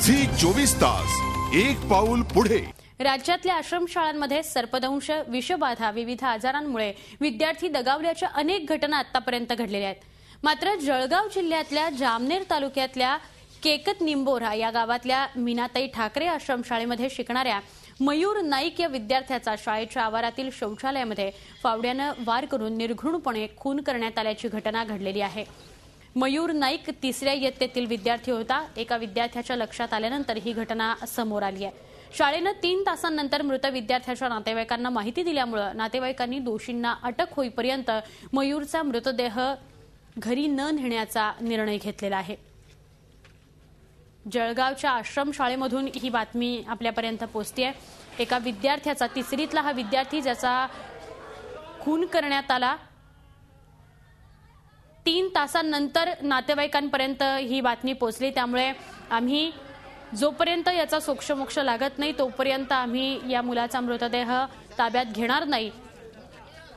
Zee 24 तास एक पाऊल पुढे। राज्यातल्या आश्रमशाळांमध्ये सर्पदंश, विषबाधा, विविध आजारांमुळे विद्यार्थी दगावल्याच्या अनेक घटना आतापर्यंत घडलेल्या आहेत। मात्र जळगाव जिल्ह्यातल्या जामनेर तालुक्यातल्या केकत निंबोरा या गावातल्या मीनाताई ठाकरे आश्रमशाळेमध्ये शिकणाऱ्या मयूर नाईक या विद्यार्थ्याचा शाळेच्या आवारातील शौचालयामध्ये फावड्याने वार करून निर्घृणपणे खून करण्यात आल्याची घटना घडलेली आहे। मयूर नाईक 3ऱ्या इयत्तेतील विद्यार्थी होता। एका विद्यार्थ्याच्या लक्षात आल्यानंतर ही घटना समोर आली आहे। शाळेने 3 तासांनंतर मृत विद्यार्थ्याच्या नातेवाईकांना माहिती दिल्यामुळे नातेवाईकांनी दोषींना अटक होईपर्यंत मयूरचा मृतदेह घरी न नेण्याचा निर्णय घेतलेला आहे। जळगावच्या आश्रमशाळेमधून ही बातमी आपल्यापर्यंत पोहोचतेय। एका विद्यार्थ्याचा 3रीतला हा विद्यार्थी ज्याचा खून करण्यात आला, 3 तासांनंतर नातेवाईकांपर्यंत ही बातमी पोहोचली। त्यामुळे आम्ही जोपर्यंत याचा सोक्षमोक्ष लागत नाही तोपर्यंत आम्ही या मुलाचा मृतदेह ताब्यात घेणार नाही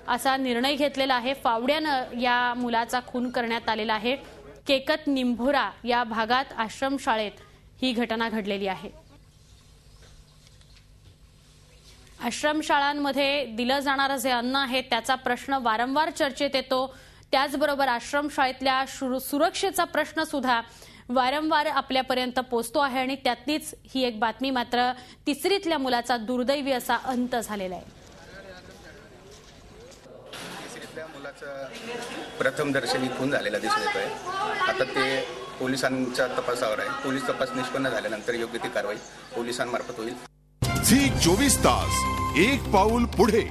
असा निर्णय घेतलेला आहे। फावड्याने या मुलाचा खून करण्यात आलेला आहे। केकत निंबोरा या भागात आश्रमशाळेत ही घटना घडलेली आहे। आश्रमशाळांमध्ये दिलं जाणारं जे अन्न आहे त्याचा प्रश्न वारंवार चर्चेत येतो। त्याचबरोबर आश्रमशाळेतल्या सुरक्षेचा प्रश्न सुद्धा वारंवार आपल्यापर्यंत पोहोचतो आहे आणि त्यातलीच ही एक बातमी। मात्र 3रीतल्या मुलाचा दुर्दैवी असा अंत झालेला आहे। प्रथमदर्शनी खून झालेला दिसून येतोय। आता ते पोलिसांच्या तपासावर आहे। पोलीस तपास निष्पन्न झाल्यानंतर योग्य ती कारवाई पोलिसांमार्फत होईल। झी 24 तास एक पाऊल पुढे।